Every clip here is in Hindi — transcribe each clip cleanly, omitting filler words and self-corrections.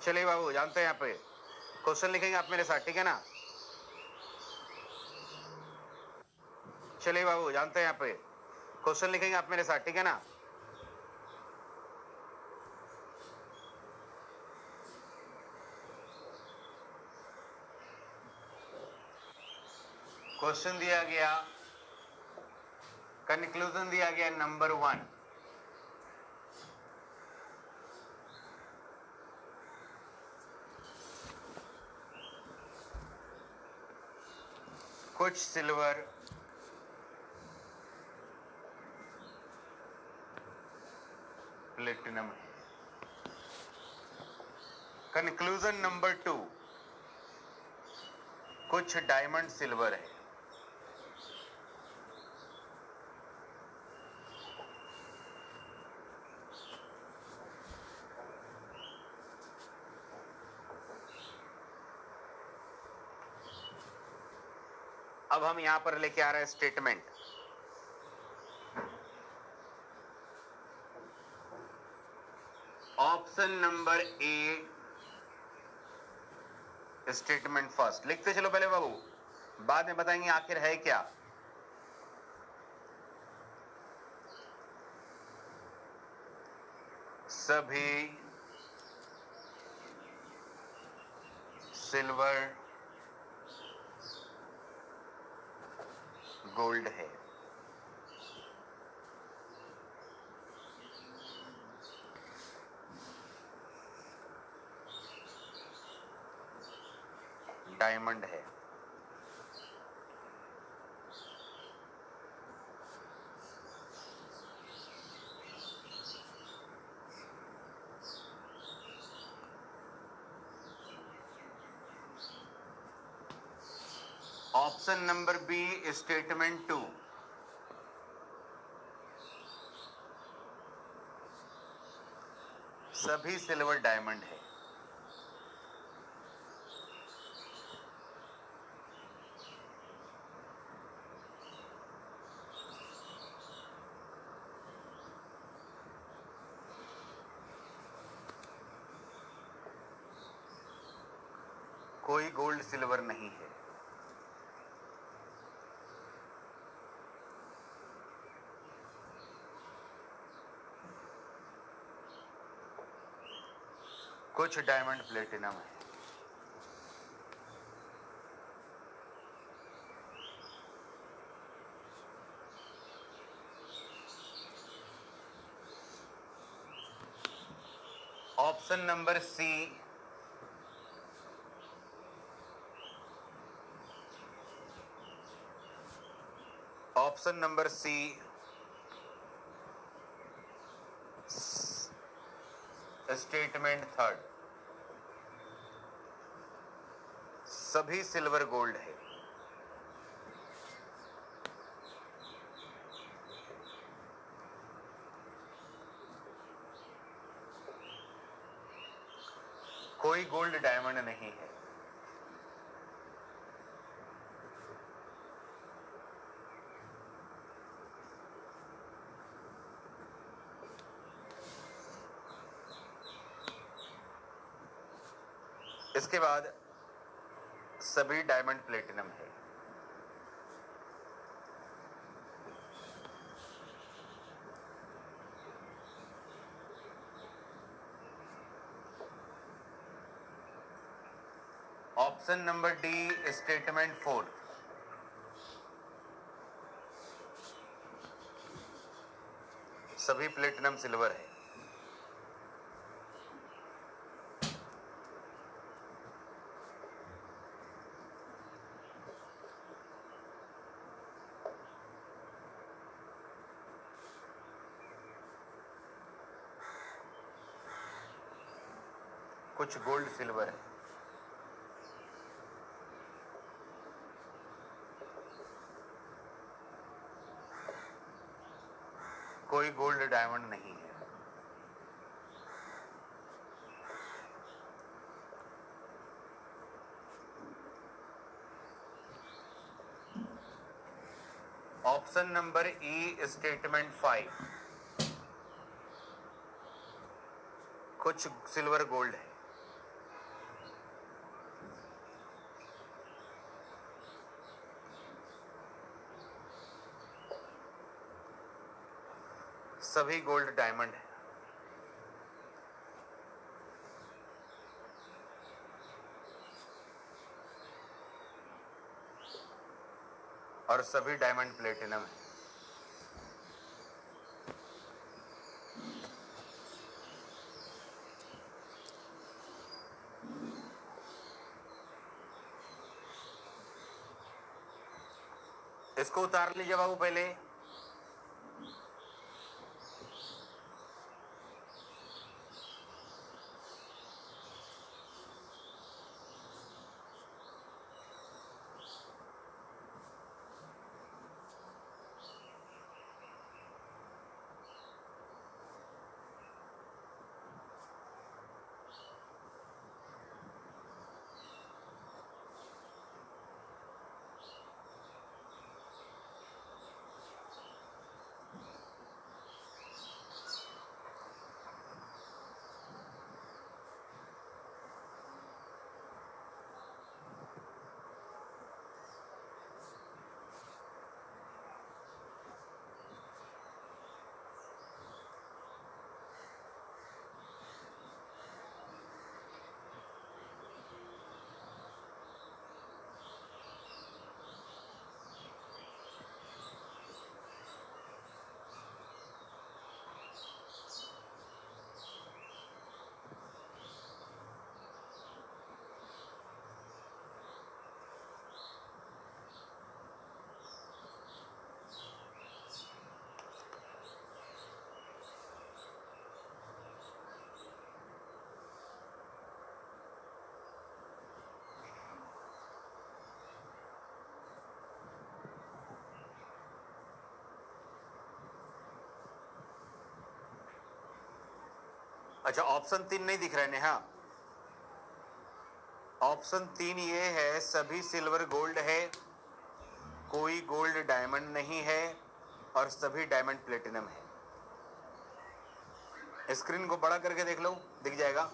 चलिए बाबू, जानते हैं यहाँ पे क्वेश्चन लिखेंगे आप मेरे साथ, ठीक है ना। चलिए बाबू, जानते हैं यहाँ पे क्वेश्चन लिखेंगे आप मेरे साथ, ठीक है ना। क्वेश्चन दिया गया, कंक्लूजन दिया गया नंबर 1। कुछ सिल्वर प्लेटिनम है। कंक्लूजन नंबर 2, कुछ डायमंड सिल्वर है। अब हम यहां पर लेके आ रहे हैं statement. Option number A statement first. लिखते चलो पहले बाबू, बाद में बताएंगे आखिर है क्या। सभी सिल्वर गोल्ड है। डायमंड है। ऑप्शन नंबर बी स्टेटमेंट 2, सभी सिल्वर डायमंड है। कोई गोल्ड सिल्वर नहीं है। कुछ डायमंड प्लेटिनम है। Option number C option number C statement third, सभी सिल्वर गोल्ड है। कोई गोल्ड डायमंड नहीं है। इसके बाद सभी डायमंड प्लेटिनम है। ऑप्शन नंबर डी स्टेटमेंट 4, सभी प्लेटिनम सिल्वर है। कुछ गोल्ड सिल्वर है। कोई गोल्ड डायमंड नहीं है। ऑप्शन नंबर ई स्टेटमेंट 5, कुछ सिल्वर गोल्ड है। सभी गोल्ड डायमंड है। और सभी डायमंड प्लेटिनम है। इसको उतार लीजिए बाबू पहले। अच्छा, ऑप्शन 3 नहीं दिख रहे हैं। हाँ, ऑप्शन 3 ये है, सभी सिल्वर गोल्ड है, कोई गोल्ड डायमंड नहीं है और सभी डायमंड प्लेटिनम है। स्क्रीन को बड़ा करके देख लो, दिख जाएगा।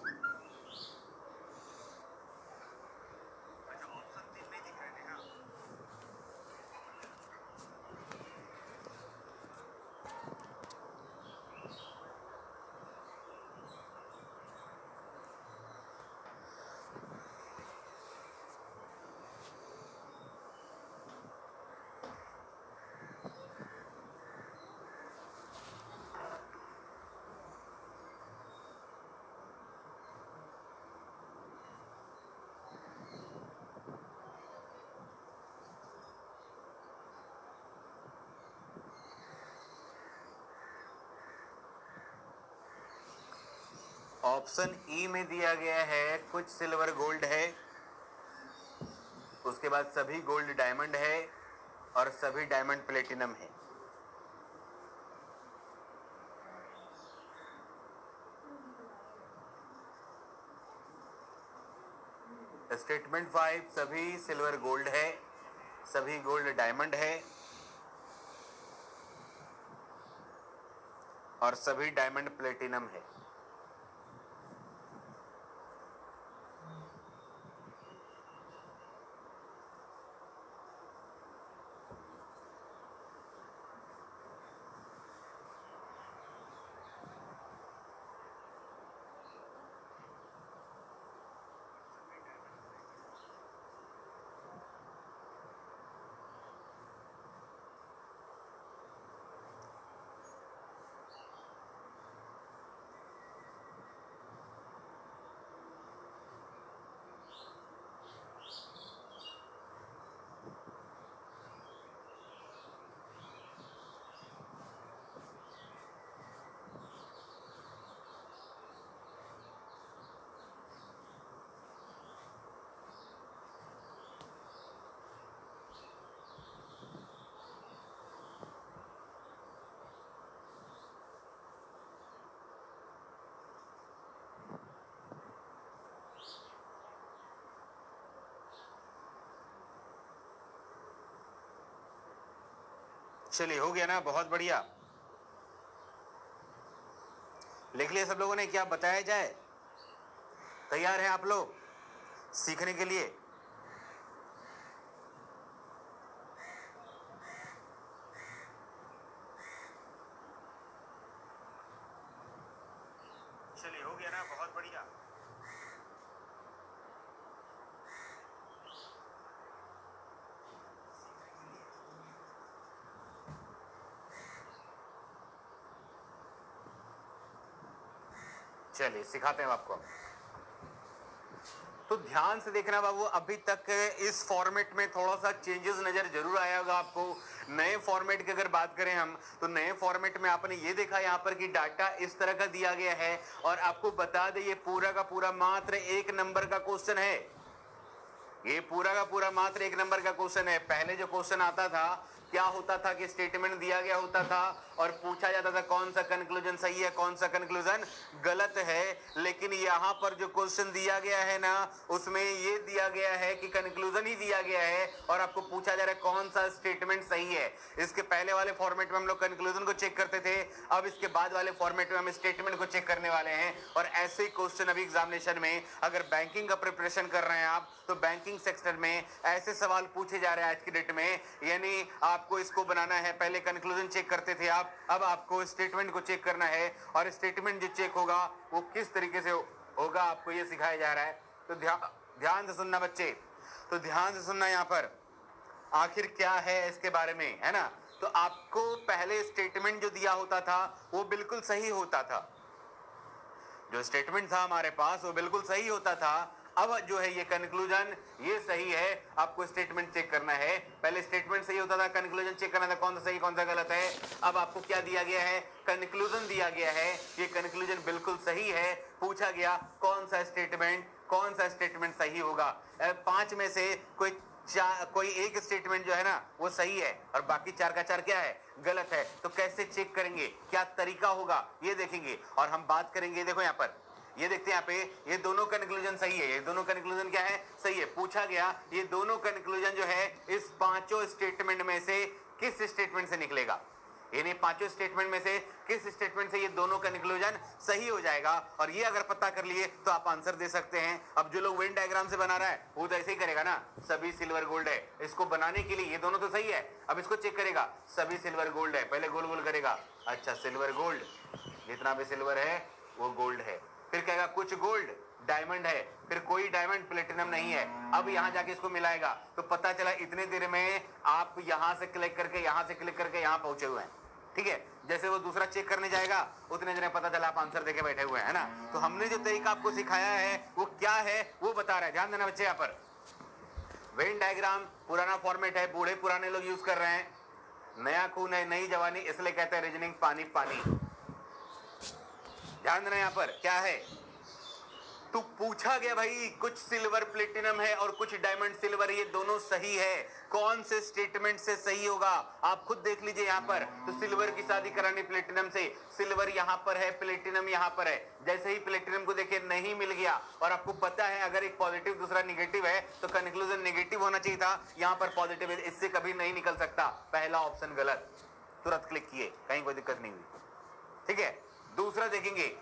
ऑप्शन ई में दिया गया है, कुछ सिल्वर गोल्ड है, उसके बाद सभी गोल्ड डायमंड है और सभी डायमंड प्लेटिनम है। स्टेटमेंट 5, सभी सिल्वर गोल्ड है, सभी गोल्ड डायमंड है और सभी डायमंड प्लेटिनम है। चलिए, हो गया ना, बहुत बढ़िया। लिख लिया सब लोगों ने? क्या बताया जाए? तैयार हैं आप लोग सीखने के लिए? चलिए हो गया ना, बहुत बढ़िया। चलिए सिखाते हैं आपको। तो ध्यान से देखना बाबू, अभी तक इस फॉर्मेट में थोड़ा सा चेंजेस नजर जरूर आया होगा आपको। नए फॉर्मेट की अगर बात करें हम, तो नए फॉर्मेट में आपने ये देखा यहाँ पर कि डाटा इस तरह का दिया गया है, और आपको बता दें ये पूरा का पूरा मात्र एक नंबर का क्वेश्चन है। ये पूरा का पूरा मात्र एक नंबर का क्वेश्चन है। पहले जो क्वेश्चन आता था, क्या होता था कि स्टेटमेंट दिया गया होता था और पूछा जाता था कौन सा कंक्लूजन सही है, कौन सा कंक्लूजन गलत है। लेकिन यहाँ पर जो क्वेश्चन दिया गया है ना, उसमें ये दिया गया है कि कंक्लूजन ही दिया गया है और आपको पूछा जा रहा है कौन सा स्टेटमेंट सही है। इसके पहले वाले फॉर्मेट में हम लोग कंक्लूजन को चेक करते थे, अब इसके बाद वाले फॉर्मेट में हम स्टेटमेंट को चेक करने वाले हैं। और ऐसे ही क्वेश्चन अभी एग्जामिनेशन में, अगर बैंकिंग का प्रिपरेशन कर रहे हैं आप, तो बैंकिंग सेक्टर में ऐसे सवाल पूछे जा रहे हैं आज की डेट में। यानी आपको इसको बनाना है, पहले कंक्लूजन चेक करते थे आप, अब आपको स्टेटमेंट को चेक करना है। और स्टेटमेंट जो चेक होगा वो किस तरीके से होगा आपको ये सिखाया जा रहा है। तो ध्यान से सुनना बच्चे, तो ध्यान से सुनना यहाँ पर आखिर क्या है इसके बारे में, है ना। तो आपको पहले स्टेटमेंट जो दिया होता था वो बिल्कुल सही होता था, जो स्टेटमेंट था हमारे पास वो बिल्कुल सही होता था। अब जो है ये कंक्लूजन ये सही है, आपको स्टेटमेंट चेक करना है। पहले स्टेटमेंट सही होता था, कंक्लूजन चेक करना था कौन सा सही कौन सा गलत है। अब आपको क्या दिया गया है, कंक्लूजन दिया गया है, ये कंक्लूजन बिल्कुल सही है। पूछा गया कौन सा स्टेटमेंट सही होगा। 5 में से कोई एक स्टेटमेंट जो है ना वो सही है और बाकी 4 का 4 क्या है, गलत है। तो कैसे चेक करेंगे, क्या तरीका होगा, ये देखेंगे। और हम बात करेंगे, देखो यहाँ पर ये देखते हैं, यहाँ पे ये दोनों कंक्लूजन सही है, ये दोनों कंक्लूजन क्या है, सही है। पूछा गया ये दोनों कंक्लूजन जो है इस 5 स्टेटमेंट में से किस स्टेटमेंट से निकलेगा, यानी 5 स्टेटमेंट में से किस स्टेटमेंट से ये दोनों कंक्लूजन सही हो जाएगा। और ये अगर पता कर लिए तो आप आंसर दे सकते हैं। अब जो लोग वेन डायग्राम से बना रहा है वो तो ऐसे ही करेगा ना, सभी सिल्वर गोल्ड है। इसको बनाने के लिए ये दोनों तो सही है, अब इसको चेक करेगा, सभी सिल्वर गोल्ड है, पहले गोल गोल करेगा, अच्छा सिल्वर गोल्ड, जितना भी सिल्वर है वो गोल्ड है। फिर कहेगा कुछ गोल्ड डायमंड है, फिर कोई डायमंड प्लेटिनम नहीं है। अब यहां जाके इसको मिलाएगा तो पता चला इतने देर में आप यहां से क्लिक करके यहां पहुंचे हुए हैं, ठीक है। जैसे वो दूसरा चेक करने जाएगा उतने देर में पता चला आप आंसर देके बैठे हुए हैं, है ना। तो हमने जो तरीका आपको सिखाया है वो क्या है वो बता रहा है, ध्यान देना बच्चे। यहाँ पर वेन डायग्राम पुराना फॉर्मेट है, बूढ़े पुराने लोग यूज कर रहे हैं। नया खून है नई जवानी, इसलिए कहते हैं रीजनिंग पानी पानी। ध्यान देना यहाँ पर क्या है, तो पूछा गया भाई कुछ सिल्वर प्लेटिनम है और कुछ डायमंड सिल्वर, ये दोनों सही है, कौन से स्टेटमेंट से सही होगा आप खुद देख लीजिए। यहाँ पर तो सिल्वर की शादी करानी प्लेटिनम से, सिल्वर यहाँ पर है, प्लेटिनम यहाँ पर है। जैसे ही प्लेटिनम को देखे नहीं मिल गया, और आपको पता है अगर एक पॉजिटिव दूसरा निगेटिव है तो कंक्लूजन नेगेटिव होना चाहिए था, यहाँ पर पॉजिटिव है, इससे कभी नहीं निकल सकता, पहला ऑप्शन गलत। तुरंत क्लिक किए, कहीं कोई दिक्कत नहीं हुई, ठीक है। दूसरा देखेंगे,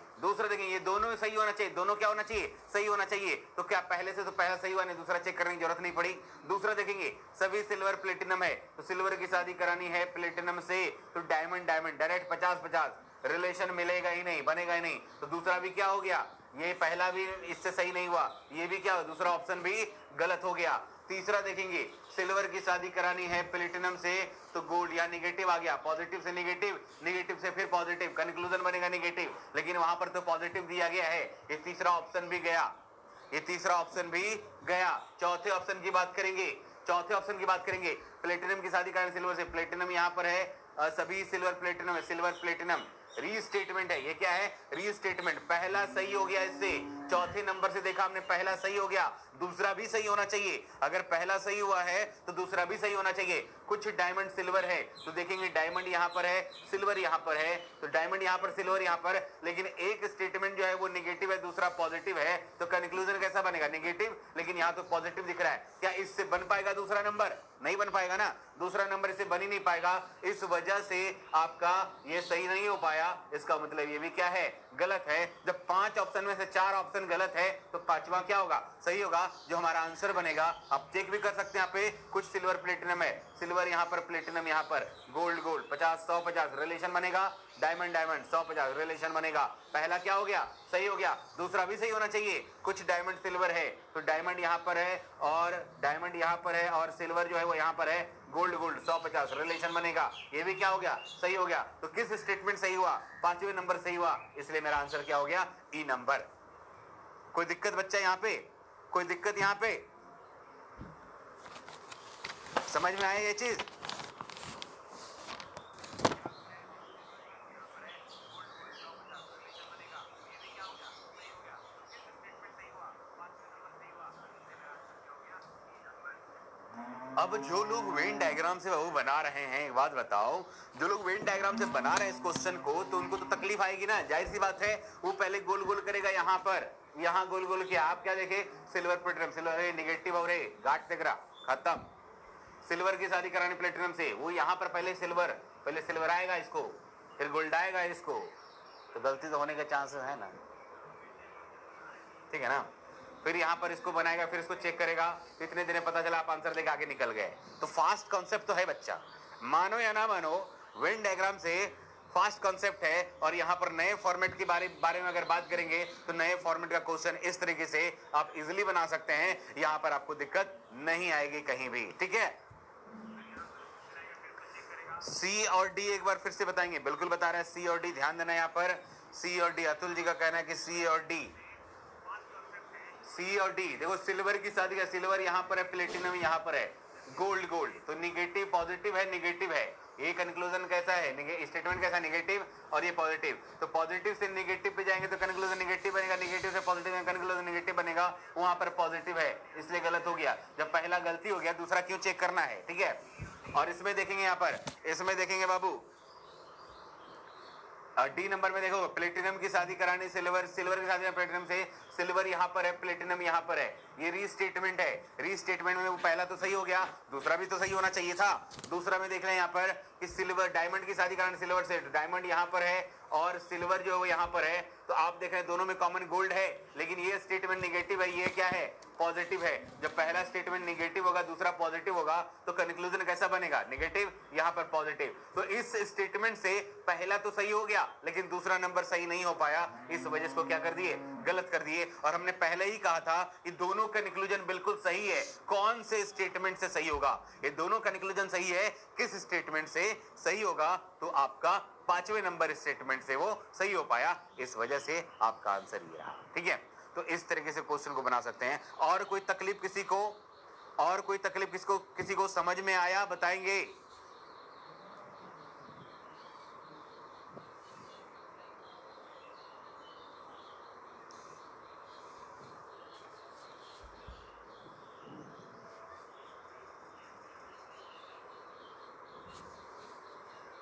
ये दोनों सही होना चाहिए, दोनों क्या होना चाहिए, सही होना चाहिए। तो क्या पहले से तो पहला सही हुआ, नहीं दूसरा चेक करने की जरूरत नहीं पड़ी। दूसरा देखेंगे सभी सिल्वर प्लेटिनम है, तो सिल्वर की शादी करानी है प्लेटिनम से, तो डायमंड डायरेक्ट 50-50 रिलेशन मिलेगा ही नहीं, बनेगा ही नहीं। तो दूसरा भी क्या हो गया, ये पहला भी इससे सही नहीं हुआ, ये भी क्या, दूसरा ऑप्शन भी गलत हो गया। तीसरा देखेंगे सिल्वर की शादी करानी है प्लेटिनम से, तो गोल्ड या निगेटिव आ गया, पॉजिटिव से निगेटिव, निगेटिव से फिर पॉजिटिव, कंक्लूजन बनेगा निगेटिव, लेकिन वहां पर तो पॉजिटिव दिया गया है, ये तीसरा ऑप्शन भी गया, ये तीसरा ऑप्शन भी गया। चौथे ऑप्शन की बात करेंगे, प्लेटिनम की शादी करानी सिल्वर से, प्लेटिनम यहाँ पर है, सभी सिल्वर प्लेटिनम है, सिल्वर प्लेटिनम रीस्टेटमेंट है, ये क्या है, रीस्टेटमेंट। पहला सही हो गया, इससे चौथे नंबर से देखा हमने, पहला सही हो गया, दूसरा भी सही होना चाहिए। अगर पहला सही हुआ है तो दूसरा भी सही होना चाहिए। कुछ डायमंड सिल्वर है, तो देखेंगे डायमंड यहाँ पर है, सिल्वर यहाँ पर है, तो डायमंड यहाँ पर, सिल्वर यहाँ पर, लेकिन एक स्टेटमेंट जो है वो निगेटिव है, दूसरा पॉजिटिव है, तो कंक्लूजन कैसा बनेगा, निगेटिव, लेकिन यहाँ तो पॉजिटिव दिख रहा है। क्या इससे बन पाएगा दूसरा नंबर, नहीं बन पाएगा ना, दूसरा नंबर इससे बन ही नहीं पाएगा। इस वजह से आपका ये सही नहीं हो पाया, इसका मतलब ये भी क्या है, गलत है। जब 5 ऑप्शन में से 4 ऑप्शन गलत है तो पांचवा क्या होगा, सही होगा, जो हमारा आंसर बनेगा। आप चेक भी कर सकते हैं, यहाँ पे कुछ सिल्वर प्लेटिनम है, सिल्वर यहाँ पर, प्लेटिनम यहाँ पर, गोल्ड गोल्ड, 50 100 50 रिलेशन बनेगा, डायमंड डायमंड 100 50 रिलेशन बनेगा। पहला क्या हो गया, सही हो गया, दूसरा भी सही होना चाहिए। कुछ डायमंड सिल्वर है तो डायमंड यहाँ पर है और डायमंड यहाँ पर है और सिल्वर जो है वो यहाँ पर है, गोल्ड गोल्ड 100 50 रिलेशन बनेगा, ये भी क्या हो गया, सही हो गया। तो किस स्टेटमेंट सही हुआ, पांचवें नंबर सही हुआ, इसलिए मेरा आंसर क्या हो गया, ई नंबर। कोई दिक्कत बच्चा यहाँ पे, कोई दिक्कत यहाँ पे, समझ में आया ये चीज? अब जो लोग वेन डायग्राम से वो बना रहे हैं, एक बात बताओ, जो लोग वेन डायग्राम से बना रहे हैं इस क्वेश्चन को, तो उनको तो तकलीफ आएगी ना, जाहिर सी बात है। वो पहले गोल गोल करेगा यहाँ पर, यहाँ गोल गोल किया, आप क्या देखे, सिल्वर प्लेटिनम, सिल्वर निगेटिव और गाट तेगरा खत्म। सिल्वर की शादी करानी प्लेटिनम से, वो यहाँ पर पहले सिल्वर आएगा इसको, फिर गोल्ड आएगा इसको, तो गलती तो होने के चांसेस है ना, ठीक है ना। फिर यहाँ पर इसको बनाएगा, फिर इसको चेक करेगा, तो इतने दिन पता चला आप आंसर देके आगे निकल गए। तो फास्ट कॉन्सेप्ट तो है बच्चा, मानो या ना मानो, वेन डायग्राम से फास्ट कॉन्सेप्ट है। और यहाँ पर नए फॉर्मेट के बारे में अगर बात करेंगे तो नए फॉर्मेट का क्वेश्चन इस तरीके से आप इजिली बना सकते हैं, यहाँ पर आपको दिक्कत नहीं आएगी कहीं भी, ठीक है। सी और डी एक बार फिर से बताएंगे, बिल्कुल बता रहे हैं, सी और डी ध्यान देना यहाँ पर, सी और डी, अतुल जी का कहना है कि सी और डी, सी और डी। देखो सिल्वर की शादी का, सिल्वर यहाँ पर है, प्लेटिनम यहाँ पर है, गोल्ड गोल्ड, तो निगेटिव पॉजिटिव है, निगेटिव है, ये कंक्लूजन कैसा है, स्टेटमेंट कैसा, निगेटिव और ये पॉजिटिव। तो पॉजिटिव से निगेटिव पे जाएंगे तो कंक्लूजन निगेटिव बनेगा, निगेटिव से पॉजिटिव में कंक्लूजन निगेटिव बनेगा, वहां पर पॉजिटिव है, इसलिए गलत हो गया। जब पहला गलती हो गया, दूसरा क्यों चेक करना है, ठीक है। और इसमें देखेंगे, यहाँ पर इसमें देखेंगे बाबू, डी नंबर में देखो, प्लेटिनम की शादी करानी सिल्वर, सिल्वर की शादी प्लेटिनम से, सिल्वर यहाँ पर है, प्लेटिनम यहाँ पर है, ये रीस्टेटमेंट है। रीस्टेटमेंट में वो पहला तो सही हो गया, दूसरा भी तो सही होना चाहिए था। दूसरा में देख लें यहाँ पर कि सिल्वर, डायमंड की शादी करानी सिल्वर से, डायमंड यहाँ पर है और सिल्वर जो है वो यहाँ पर है, तो आप देख रहे हैं दोनों में कॉमन गोल्ड है, लेकिन ये स्टेटमेंट निगेटिव है, ये क्या है, पॉजिटिव है। जब पहला स्टेटमेंट निगेटिव होगा, दूसरा पॉजिटिव होगा, तो कंक्लूजन कैसा बनेगा, निगेटिव, यहाँ पर पॉजिटिव। तो इस स्टेटमेंट से पहला तो सही हो गया, लेकिन दूसरा नंबर सही नहीं हो पाया, इस वजह से इसको क्या कर दिए, गलत कर दिए। और हमने पहले ही कहा था कि दोनों कंक्लूजन बिल्कुल सही है, कौन से स्टेटमेंट से सही होगा, ये दोनों कंक्लूजन सही है, किस स्टेटमेंट से सही होगा, तो आपका पांचवें नंबर स्टेटमेंट से वो सही हो पाया, इस वजह से आपका आंसर ये रहा, ठीक है। तो इस तरीके से क्वेश्चन को बना सकते हैं। और कोई तकलीफ किसी को, और कोई तकलीफ किसी को समझ में आया, बताएंगे?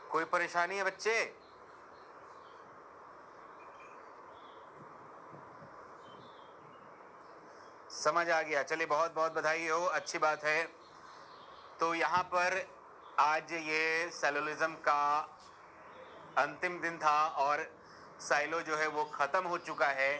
कोई परेशानी है बच्चे? समझ आ गया, चलिए बहुत बहुत बधाई हो, अच्छी बात है। तो यहाँ पर आज ये सेलुलिज्म का अंतिम दिन था और साइलो जो है वो खत्म हो चुका है।